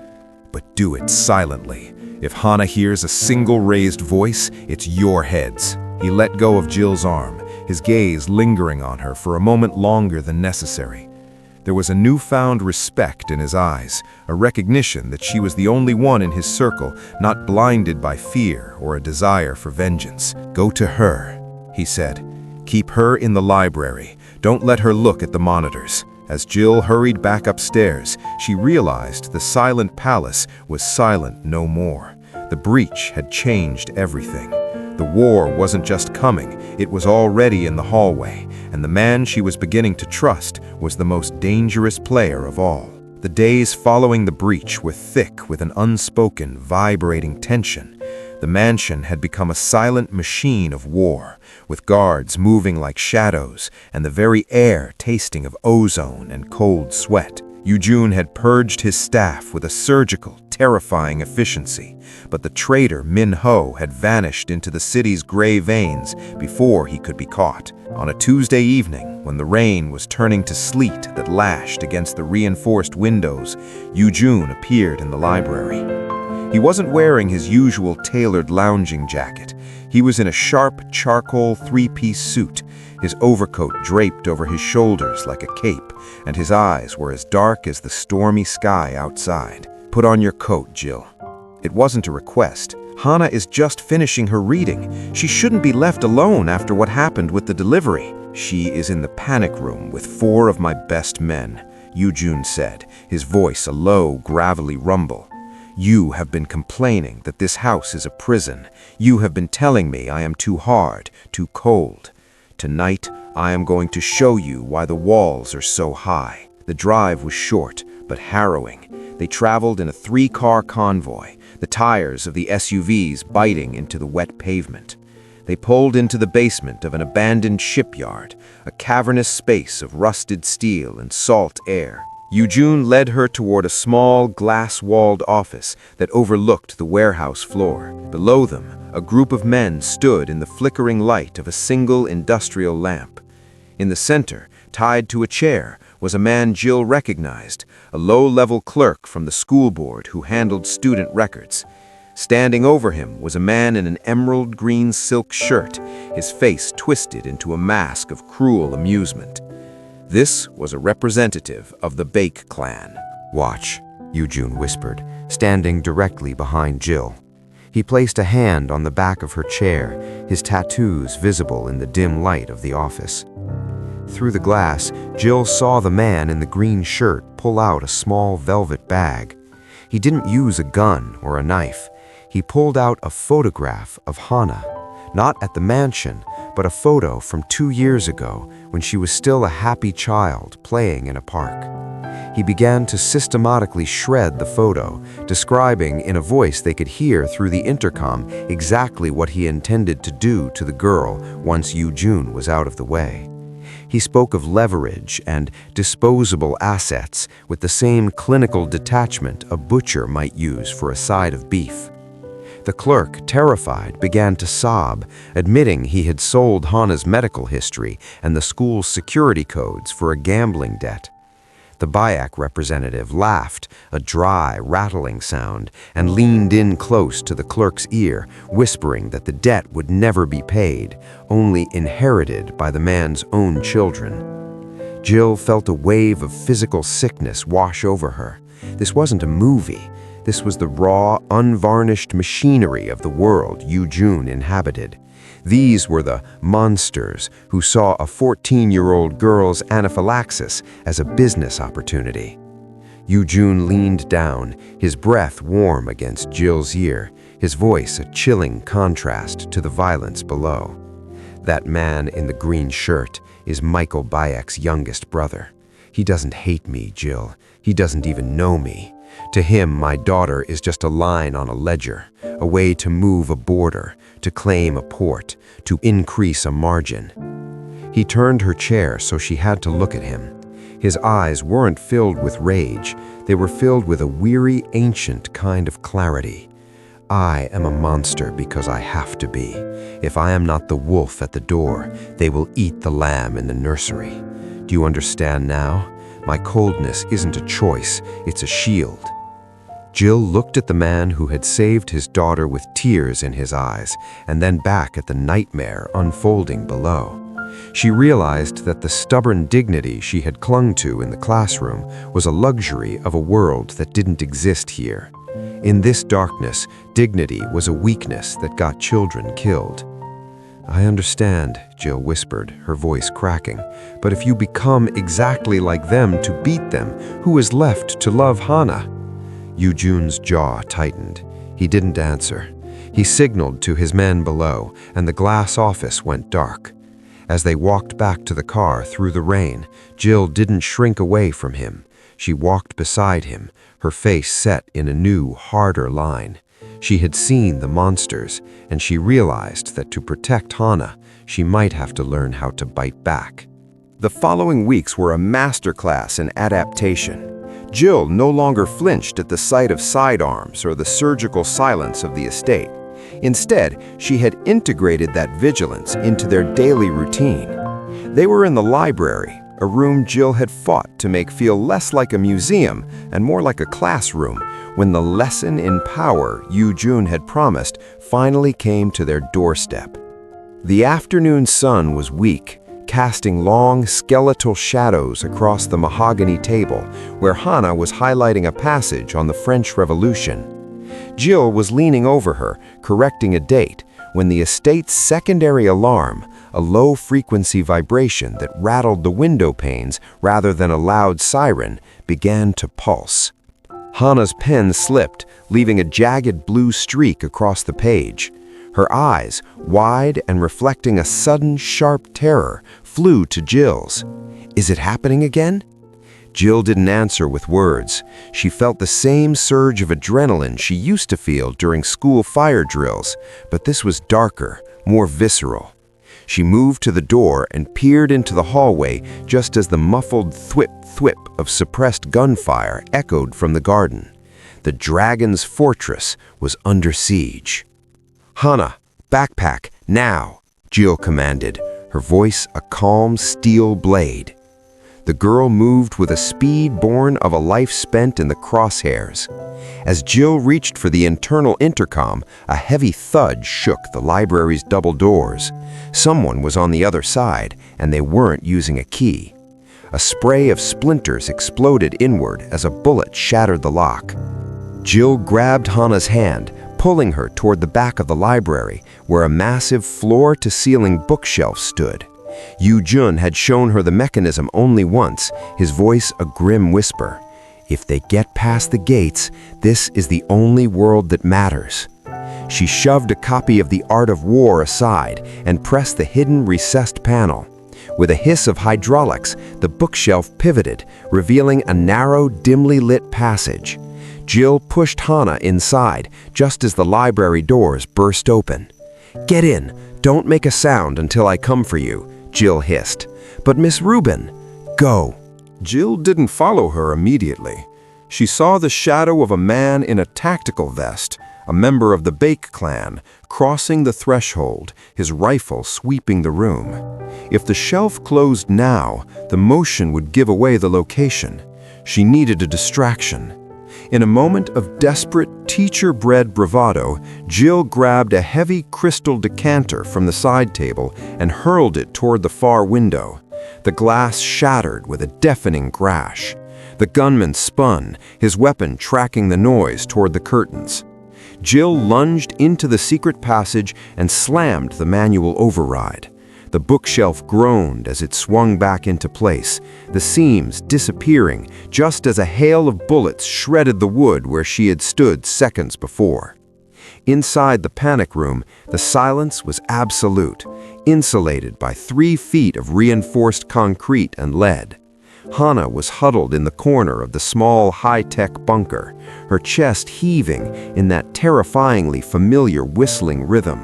"But do it silently. If Hana hears a single raised voice, it's your heads." He let go of Jill's arm, his gaze lingering on her for a moment longer than necessary. There was a newfound respect in his eyes, a recognition that she was the only one in his circle not blinded by fear or a desire for vengeance. "Go to her," he said. "Keep her in the library. Don't let her look at the monitors." As Jill hurried back upstairs, she realized the silent palace was silent no more. The breach had changed everything. The war wasn't just coming, it was already in the hallway, and the man she was beginning to trust was the most dangerous player of all. The days following the breach were thick with an unspoken, vibrating tension. The mansion had become a silent machine of war, with guards moving like shadows and the very air tasting of ozone and cold sweat. Yoo-jun had purged his staff with a surgical, terrifying efficiency, but the traitor Minho had vanished into the city's gray veins before he could be caught. On a Tuesday evening, when the rain was turning to sleet that lashed against the reinforced windows, Yoo-jun appeared in the library. He wasn't wearing his usual tailored lounging jacket. He was in a sharp charcoal three-piece suit, his overcoat draped over his shoulders like a cape, and his eyes were as dark as the stormy sky outside. "Put on your coat, Jill." It wasn't a request. Hana is just finishing her reading. She shouldn't be left alone after what happened with the delivery. "She is in the panic room with 4 of my best men," Yoo-jun said, his voice a low, gravelly rumble. "You have been complaining that this house is a prison. You have been telling me I am too hard, too cold. Tonight, I am going to show you why the walls are so high." The drive was short, but harrowing. They traveled in a 3-car convoy, the tires of the SUVs biting into the wet pavement. They pulled into the basement of an abandoned shipyard, a cavernous space of rusted steel and salt air. Yoo-jun led her toward a small, glass-walled office that overlooked the warehouse floor. Below them, a group of men stood in the flickering light of a single industrial lamp. In the center, tied to a chair, was a man Jill recognized, a low-level clerk from the school board who handled student records. Standing over him was a man in an emerald green silk shirt, his face twisted into a mask of cruel amusement. This was a representative of the Baek clan. "Watch," Yoo-jun whispered, standing directly behind Jill. He placed a hand on the back of her chair, his tattoos visible in the dim light of the office. Through the glass, Jill saw the man in the green shirt pull out a small velvet bag. He didn't use a gun or a knife. He pulled out a photograph of Hana, not at the mansion, but a photo from 2 years ago when she was still a happy child playing in a park. He began to systematically shred the photo, describing in a voice they could hear through the intercom exactly what he intended to do to the girl once Yu-jun was out of the way. He spoke of leverage and disposable assets with the same clinical detachment a butcher might use for a side of beef. The clerk, terrified, began to sob, admitting he had sold Hana's medical history and the school's security codes for a gambling debt. The Bayak representative laughed, a dry, rattling sound, and leaned in close to the clerk's ear, whispering that the debt would never be paid, only inherited by the man's own children. Jill felt a wave of physical sickness wash over her. This wasn't a movie. This was the raw, unvarnished machinery of the world Yu-jun inhabited. These were the monsters who saw a 14-year-old girl's anaphylaxis as a business opportunity. Yu-jun leaned down, his breath warm against Jill's ear, his voice a chilling contrast to the violence below. That man in the green shirt is Michael Bayek's youngest brother. He doesn't hate me, Jill. He doesn't even know me. To him, my daughter is just a line on a ledger, a way to move a border, to claim a port, to increase a margin. He turned her chair so she had to look at him. His eyes weren't filled with rage. They were filled with a weary, ancient kind of clarity. I am a monster because I have to be. If I am not the wolf at the door, they will eat the lamb in the nursery. Do you understand now? My coldness isn't a choice, it's a shield. Jill looked at the man who had saved his daughter with tears in his eyes, and then back at the nightmare unfolding below. She realized that the stubborn dignity she had clung to in the classroom was a luxury of a world that didn't exist here. In this darkness, dignity was a weakness that got children killed. I understand, Jill whispered, her voice cracking, but if you become exactly like them to beat them, who is left to love Hana? Yu-jun's jaw tightened. He didn't answer. He signaled to his men below, and the glass office went dark. As they walked back to the car through the rain, Jill didn't shrink away from him. She walked beside him, her face set in a new, harder line. She had seen the monsters, and she realized that to protect Hana, she might have to learn how to bite back. The following weeks were a masterclass in adaptation. Jill no longer flinched at the sight of sidearms or the surgical silence of the estate. Instead, she had integrated that vigilance into their daily routine. They were in the library, a room Jill had fought to make feel less like a museum and more like a classroom, when the lesson in power Yu-jun had promised finally came to their doorstep. The afternoon sun was weak, casting long, skeletal shadows across the mahogany table where Hana was highlighting a passage on the French Revolution. Jill was leaning over her, correcting a date, when the estate's secondary alarm, a low-frequency vibration that rattled the window panes rather than a loud siren, began to pulse. Hana's pen slipped, leaving a jagged blue streak across the page. Her eyes, wide and reflecting a sudden, sharp terror, flew to Jill's. Is it happening again? Jill didn't answer with words. She felt the same surge of adrenaline she used to feel during school fire drills, but this was darker, more visceral. She moved to the door and peered into the hallway just as the muffled thwip-thwip of suppressed gunfire echoed from the garden. The dragon's fortress was under siege. "Hana, backpack, now," Jill commanded, her voice a calm steel blade. The girl moved with a speed born of a life spent in the crosshairs. As Jill reached for the internal intercom, a heavy thud shook the library's double doors. Someone was on the other side, and they weren't using a key. A spray of splinters exploded inward as a bullet shattered the lock. Jill grabbed Hana's hand, pulling her toward the back of the library, where a massive floor-to-ceiling bookshelf stood. Yu-jun had shown her the mechanism only once, his voice a grim whisper. If they get past the gates, this is the only world that matters. She shoved a copy of The Art of War aside and pressed the hidden recessed panel. With a hiss of hydraulics, the bookshelf pivoted, revealing a narrow, dimly lit passage. Jill pushed Hannah inside, just as the library doors burst open. "Get in. Don't make a sound until I come for you," Jill hissed. "But Miss Rubin, go." Jill didn't follow her immediately. She saw the shadow of a man in a tactical vest, a member of the Bake clan, crossing the threshold, his rifle sweeping the room. If the shelf closed now, the motion would give away the location. She needed a distraction. In a moment of desperate, teacher-bred bravado, Jill grabbed a heavy crystal decanter from the side table and hurled it toward the far window. The glass shattered with a deafening crash. The gunman spun, his weapon tracking the noise toward the curtains. Jill lunged into the secret passage and slammed the manual override. The bookshelf groaned as it swung back into place, the seams disappearing just as a hail of bullets shredded the wood where she had stood seconds before. Inside the panic room, the silence was absolute, insulated by 3 feet of reinforced concrete and lead. Hannah was huddled in the corner of the small, high-tech bunker, her chest heaving in that terrifyingly familiar whistling rhythm.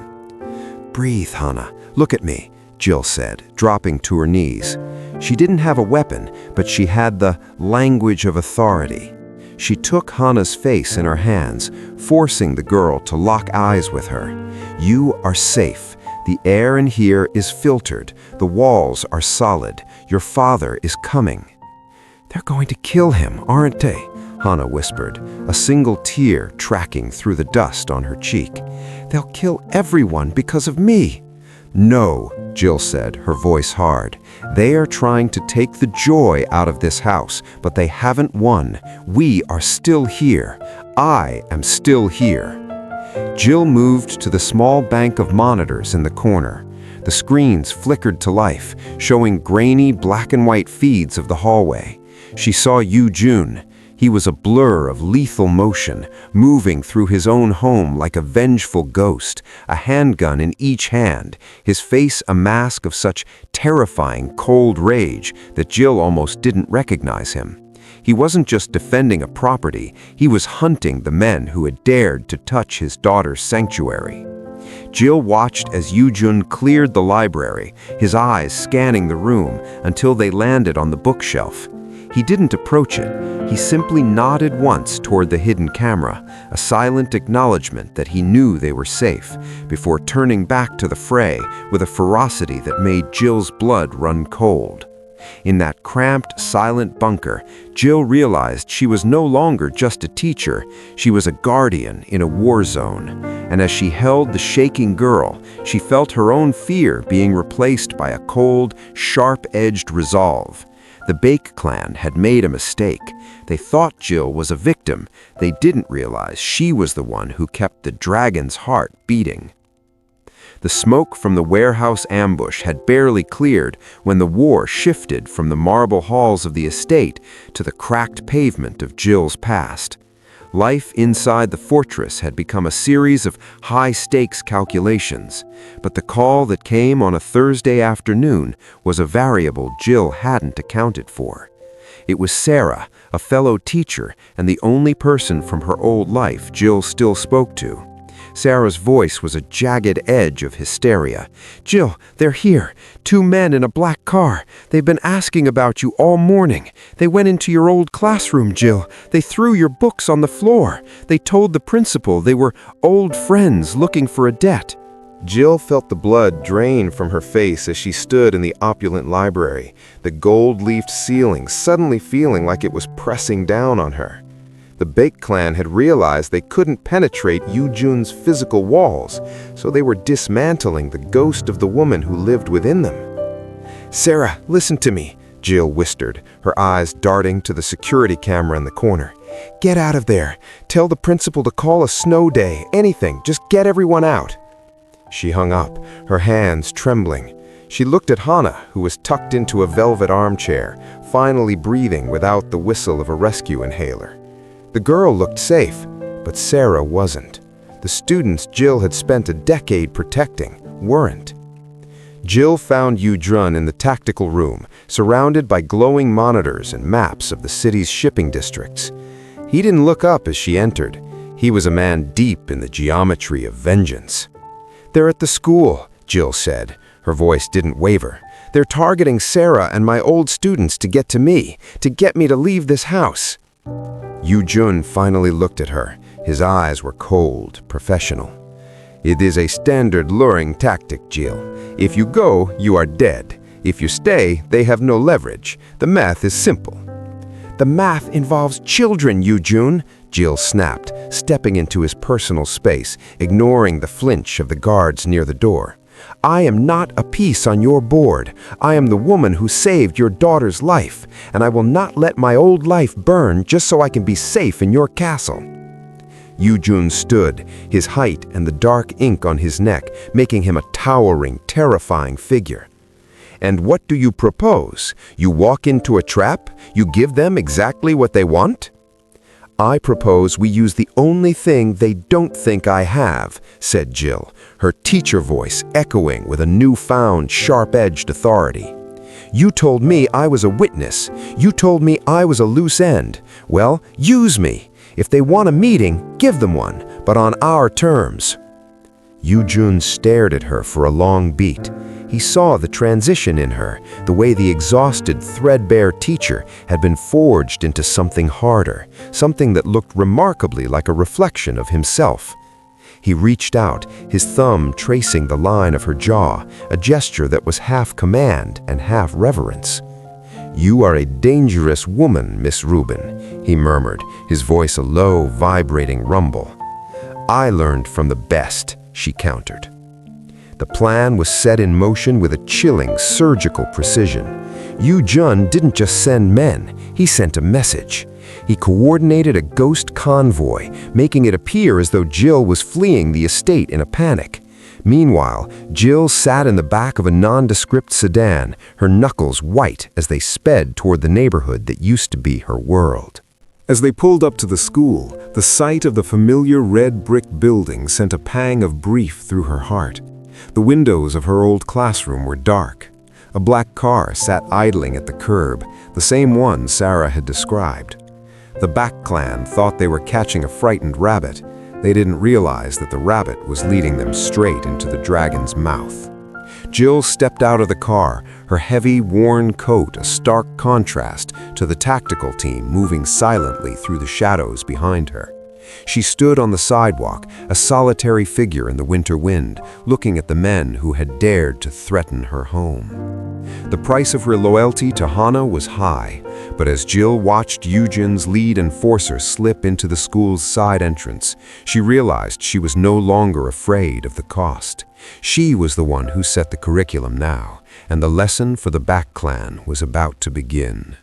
"Breathe, Hannah. Look at me," Jill said, dropping to her knees. She didn't have a weapon, but she had the language of authority. She took Hannah's face in her hands, forcing the girl to lock eyes with her. "You are safe. The air in here is filtered. The walls are solid. Your father is coming." "They're going to kill him, aren't they?" Hannah whispered, a single tear tracking through the dust on her cheek. "They'll kill everyone because of me." "No," Jill said, her voice hard. "They are trying to take the joy out of this house, but they haven't won. We are still here. I am still here." Jill moved to the small bank of monitors in the corner. The screens flickered to life, showing grainy black and white feeds of the hallway. She saw Yu-jun. He was a blur of lethal motion, moving through his own home like a vengeful ghost, a handgun in each hand, his face a mask of such terrifying, cold rage that Jill almost didn't recognize him. He wasn't just defending a property, he was hunting the men who had dared to touch his daughter's sanctuary. Jill watched as Yu-jun cleared the library, his eyes scanning the room until they landed on the bookshelf. He didn't approach it. He simply nodded once toward the hidden camera, a silent acknowledgement that he knew they were safe, before turning back to the fray with a ferocity that made Jill's blood run cold. In that cramped, silent bunker, Jill realized she was no longer just a teacher, she was a guardian in a war zone. And as she held the shaking girl, she felt her own fear being replaced by a cold, sharp-edged resolve. The Bake clan had made a mistake. They thought Jill was a victim. They didn't realize she was the one who kept the dragon's heart beating. The smoke from the warehouse ambush had barely cleared when the war shifted from the marble halls of the estate to the cracked pavement of Jill's past. Life inside the fortress had become a series of high-stakes calculations, but the call that came on a Thursday afternoon was a variable Jill hadn't accounted for. It was Sarah, a fellow teacher and the only person from her old life Jill still spoke to. Sarah's voice was a jagged edge of hysteria. "Jill, they're here. 2 men in a black car. They've been asking about you all morning. They went into your old classroom, Jill. They threw your books on the floor. They told the principal they were old friends looking for a debt." Jill felt the blood drain from her face as she stood in the opulent library, the gold-leafed ceiling suddenly feeling like it was pressing down on her. The Bake clan had realized they couldn't penetrate Yu-jun's physical walls, so they were dismantling the ghost of the woman who lived within them. "Sarah, listen to me," Jill whispered, her eyes darting to the security camera in the corner. "Get out of there. Tell the principal to call a snow day, anything. Just get everyone out." She hung up, her hands trembling. She looked at Hannah, who was tucked into a velvet armchair, finally breathing without the whistle of a rescue inhaler. The girl looked safe, but Sarah wasn't. The students Jill had spent a decade protecting weren't. Jill found Yujun in the tactical room, surrounded by glowing monitors and maps of the city's shipping districts. He didn't look up as she entered. He was a man deep in the geometry of vengeance. "They're at the school," Jill said. Her voice didn't waver. "They're targeting Sarah and my old students to get to me, to get me to leave this house." Yujun finally looked at her. His eyes were cold, professional. "It is a standard luring tactic, Jill. If you go, you are dead. If you stay, they have no leverage. The math is simple." "The math involves children, Yujun," Jill snapped, stepping into his personal space, ignoring the flinch of the guards near the door. "I am not a piece on your board. I am the woman who saved your daughter's life, and I will not let my old life burn just so I can be safe in your castle." Yujun stood, his height and the dark ink on his neck making him a towering, terrifying figure. "And what do you propose? You walk into a trap? You give them exactly what they want?" "I propose we use the only thing they don't think I have," said Jill, her teacher voice echoing with a newfound, sharp-edged authority. "You told me I was a witness. You told me I was a loose end. Well, use me. If they want a meeting, give them one, but on our terms." Yujun stared at her for a long beat. He saw the transition in her, the way the exhausted, threadbare teacher had been forged into something harder, something that looked remarkably like a reflection of himself. He reached out, his thumb tracing the line of her jaw, a gesture that was half command and half reverence. "You are a dangerous woman, Miss Rubin," he murmured, his voice a low, vibrating rumble. "I learned from the best," she countered. The plan was set in motion with a chilling, surgical precision. Yujun didn't just send men, he sent a message. He coordinated a ghost convoy, making it appear as though Jill was fleeing the estate in a panic. Meanwhile, Jill sat in the back of a nondescript sedan, her knuckles white as they sped toward the neighborhood that used to be her world. As they pulled up to the school, the sight of the familiar red brick building sent a pang of grief through her heart. The windows of her old classroom were dark. A black car sat idling at the curb, the same one Sarah had described. The Back clan thought they were catching a frightened rabbit. They didn't realize that the rabbit was leading them straight into the dragon's mouth. Jill stepped out of the car, her heavy, worn coat a stark contrast to the tactical team moving silently through the shadows behind her. She stood on the sidewalk, a solitary figure in the winter wind, looking at the men who had dared to threaten her home. The price of her loyalty to Hana was high, but as Jill watched Yujun's lead enforcer slip into the school's side entrance, she realized she was no longer afraid of the cost. She was the one who set the curriculum now, and the lesson for the Back clan was about to begin.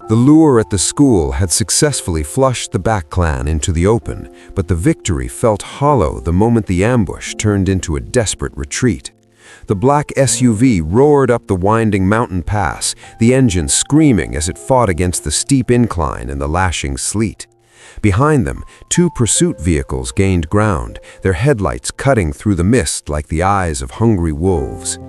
The lure at the school had successfully flushed the Back clan into the open, but the victory felt hollow the moment the ambush turned into a desperate retreat. The black SUV roared up the winding mountain pass, the engine screaming as it fought against the steep incline and the lashing sleet. Behind them, two pursuit vehicles gained ground, their headlights cutting through the mist like the eyes of hungry wolves.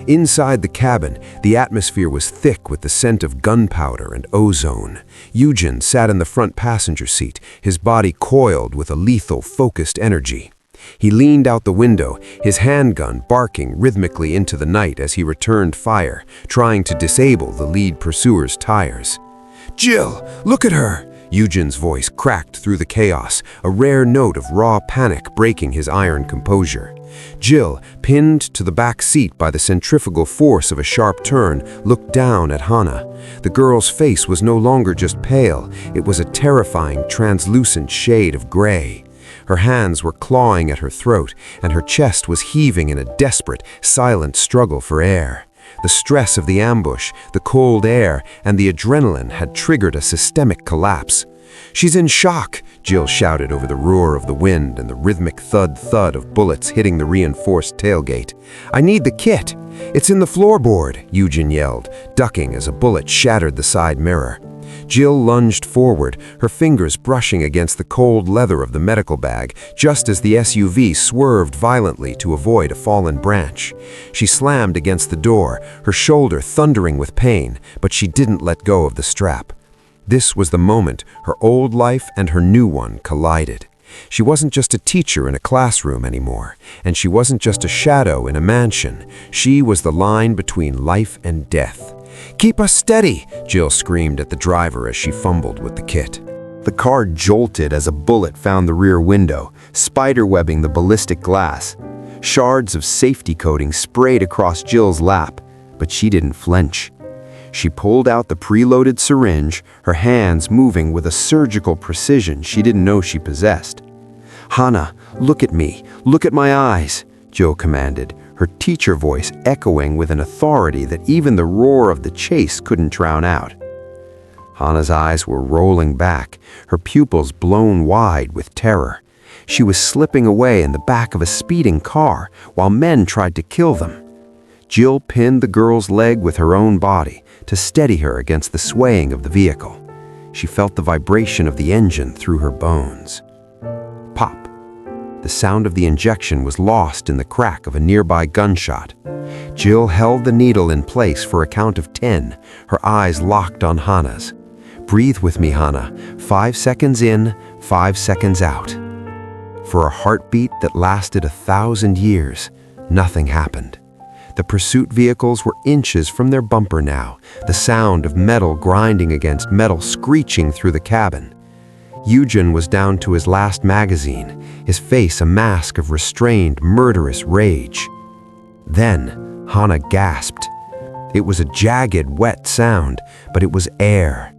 Inside the cabin, the atmosphere was thick with the scent of gunpowder and ozone. Yujun sat in the front passenger seat, his body coiled with a lethal, focused energy. He leaned out the window, his handgun barking rhythmically into the night as he returned fire, trying to disable the lead pursuer's tires. "Jill, look at her!" Yujun's voice cracked through the chaos, a rare note of raw panic breaking his iron composure. Jill, pinned to the back seat by the centrifugal force of a sharp turn, looked down at Hana. The girl's face was no longer just pale, it was a terrifying, translucent shade of gray. Her hands were clawing at her throat, and her chest was heaving in a desperate, silent struggle for air. The stress of the ambush, the cold air, and the adrenaline had triggered a systemic collapse. "She's in shock," Jill shouted over the roar of the wind and the rhythmic thud-thud of bullets hitting the reinforced tailgate. "I need the kit." "It's in the floorboard," Eugen yelled, ducking as a bullet shattered the side mirror. Jill lunged forward, her fingers brushing against the cold leather of the medical bag, just as the SUV swerved violently to avoid a fallen branch. She slammed against the door, her shoulder thundering with pain, but she didn't let go of the strap. This was the moment her old life and her new one collided. She wasn't just a teacher in a classroom anymore, and she wasn't just a shadow in a mansion. She was the line between life and death. "Keep us steady!" Jill screamed at the driver as she fumbled with the kit. The car jolted as a bullet found the rear window, spiderwebbing the ballistic glass. Shards of safety coating sprayed across Jill's lap, but she didn't flinch. She pulled out the preloaded syringe, her hands moving with a surgical precision she didn't know she possessed. "Hannah, look at me. Look at my eyes," Jill commanded, her teacher voice echoing with an authority that even the roar of the chase couldn't drown out. Hannah's eyes were rolling back, her pupils blown wide with terror. She was slipping away in the back of a speeding car while men tried to kill them. Jill pinned the girl's leg with her own body to steady her against the swaying of the vehicle. She felt the vibration of the engine through her bones. Pop. The sound of the injection was lost in the crack of a nearby gunshot. Jill held the needle in place for a count of 10, her eyes locked on Hannah's. "Breathe with me, Hannah. 5 seconds in, 5 seconds out." For a heartbeat that lasted 1,000 years, nothing happened. The pursuit vehicles were inches from their bumper now, the sound of metal grinding against metal screeching through the cabin. Eugen was down to his last magazine, his face a mask of restrained, murderous rage. Then, Hannah gasped. It was a jagged, wet sound, but it was air.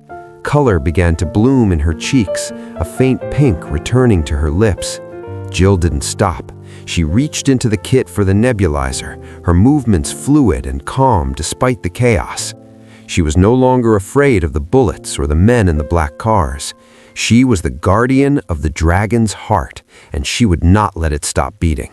Color began to bloom in her cheeks, a faint pink returning to her lips. Jill didn't stop. She reached into the kit for the nebulizer, her movements fluid and calm despite the chaos. She was no longer afraid of the bullets or the men in the black cars. She was the guardian of the dragon's heart, and she would not let it stop beating.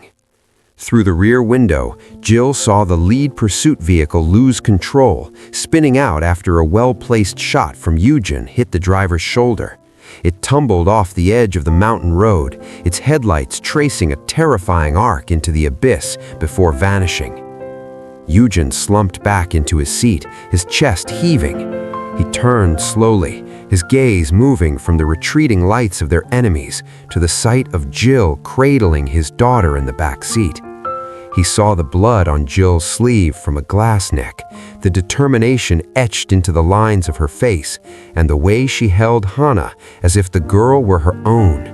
Through the rear window, Jill saw the lead pursuit vehicle lose control, spinning out after a well-placed shot from Eugen hit the driver's shoulder. It tumbled off the edge of the mountain road, its headlights tracing a terrifying arc into the abyss before vanishing. Eugen slumped back into his seat, his chest heaving. He turned slowly, his gaze moving from the retreating lights of their enemies to the sight of Jill cradling his daughter in the back seat. He saw the blood on Jill's sleeve from a glass neck, the determination etched into the lines of her face, and the way she held Hannah as if the girl were her own.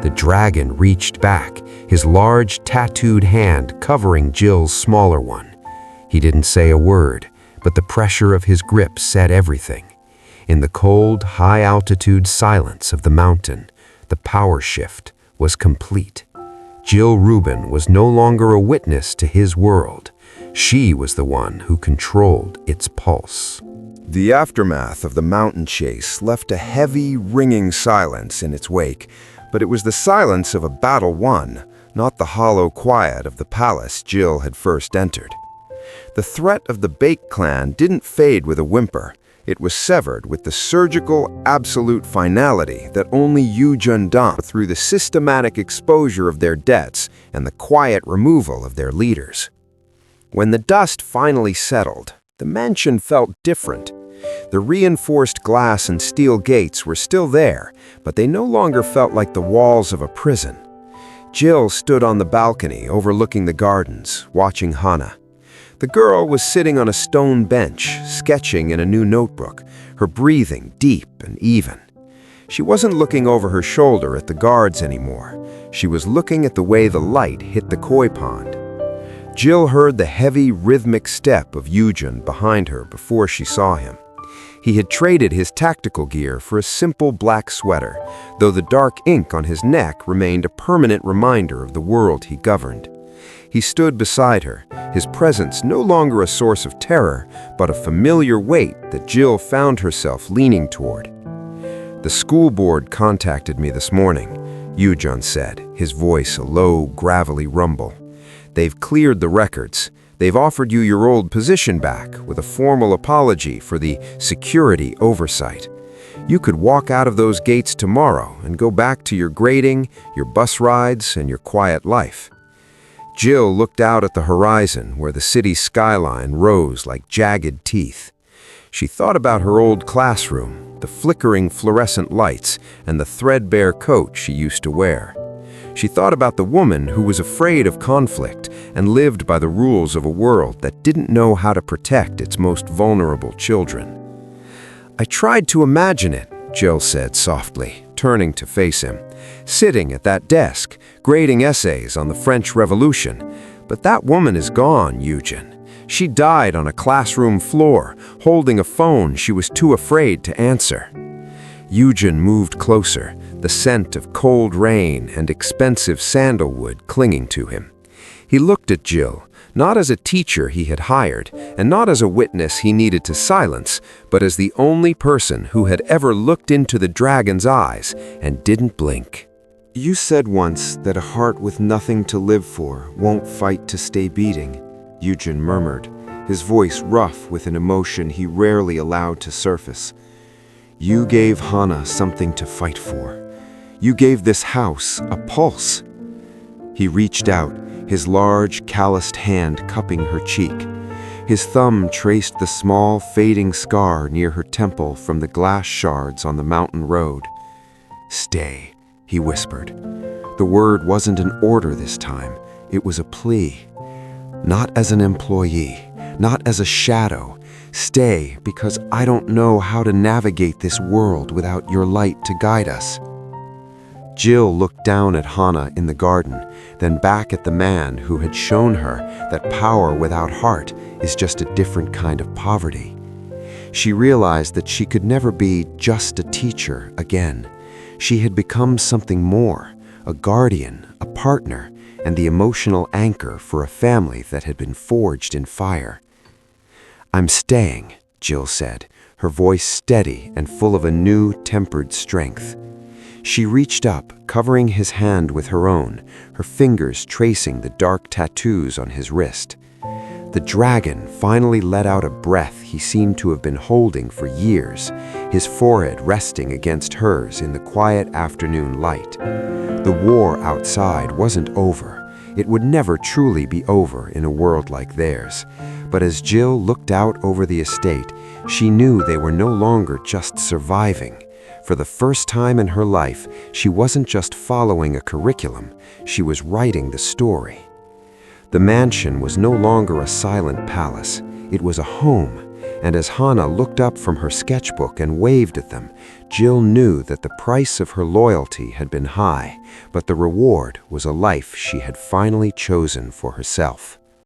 The dragon reached back, his large tattooed hand covering Jill's smaller one. He didn't say a word, but the pressure of his grip said everything. In the cold, high-altitude silence of the mountain, the power shift was complete. Jill Rubin was no longer a witness to his world. She was the one who controlled its pulse. The aftermath of the mountain chase left a heavy, ringing silence in its wake, but it was the silence of a battle won, not the hollow quiet of the palace Jill had first entered. The threat of the Bake clan didn't fade with a whimper. It was severed with the surgical, absolute finality that only Eugen donned through the systematic exposure of their debts and the quiet removal of their leaders. When the dust finally settled, the mansion felt different. The reinforced glass and steel gates were still there, but they no longer felt like the walls of a prison. Jill stood on the balcony overlooking the gardens, watching Hannah. The girl was sitting on a stone bench, sketching in a new notebook, her breathing deep and even. She wasn't looking over her shoulder at the guards anymore. She was looking at the way the light hit the koi pond. Jill heard the heavy, rhythmic step of Eugen behind her before she saw him. He had traded his tactical gear for a simple black sweater, though the dark ink on his neck remained a permanent reminder of the world he governed. He stood beside her, his presence no longer a source of terror, but a familiar weight that Jill found herself leaning toward. "The school board contacted me this morning," Eugen said, his voice a low, gravelly rumble. "They've cleared the records. They've offered you your old position back with a formal apology for the security oversight. You could walk out of those gates tomorrow and go back to your grading, your bus rides, and your quiet life. Jill looked out at the horizon where the city skyline rose like jagged teeth. She thought about her old classroom, the flickering fluorescent lights, and the threadbare coat she used to wear. She thought about the woman who was afraid of conflict and lived by the rules of a world that didn't know how to protect its most vulnerable children. "I tried to imagine it," Jill said softly, turning to face him, "sitting at that desk, grading essays on the French Revolution. But that woman is gone, Eugen. She died on a classroom floor, holding a phone she was too afraid to answer." Eugen moved closer, the scent of cold rain and expensive sandalwood clinging to him. He looked at Jill, not as a teacher he had hired, and not as a witness he needed to silence, but as the only person who had ever looked into the dragon's eyes and didn't blink. "You said once that a heart with nothing to live for won't fight to stay beating," Eugen murmured, his voice rough with an emotion he rarely allowed to surface. "You gave Hannah something to fight for. You gave this house a pulse." He reached out, his large, calloused hand cupping her cheek. His thumb traced the small, fading scar near her temple from the glass shards on the mountain road. "Stay," he whispered. The word wasn't an order this time, it was a plea. "Not as an employee, not as a shadow. Stay, because I don't know how to navigate this world without your light to guide us." Jill looked down at Hannah in the garden, then back at the man who had shown her that power without heart is just a different kind of poverty. She realized that she could never be just a teacher again. She had become something more, a guardian, a partner, and the emotional anchor for a family that had been forged in fire. "I'm staying," Jill said, her voice steady and full of a new, tempered strength. She reached up, covering his hand with her own, her fingers tracing the dark tattoos on his wrist. The dragon finally let out a breath he seemed to have been holding for years, his forehead resting against hers in the quiet afternoon light. The war outside wasn't over. It would never truly be over in a world like theirs. But as Jill looked out over the estate, she knew they were no longer just surviving. For the first time in her life, she wasn't just following a curriculum, she was writing the story. The mansion was no longer a silent palace, it was a home, and as Hannah looked up from her sketchbook and waved at them, Jill knew that the price of her loyalty had been high, but the reward was a life she had finally chosen for herself.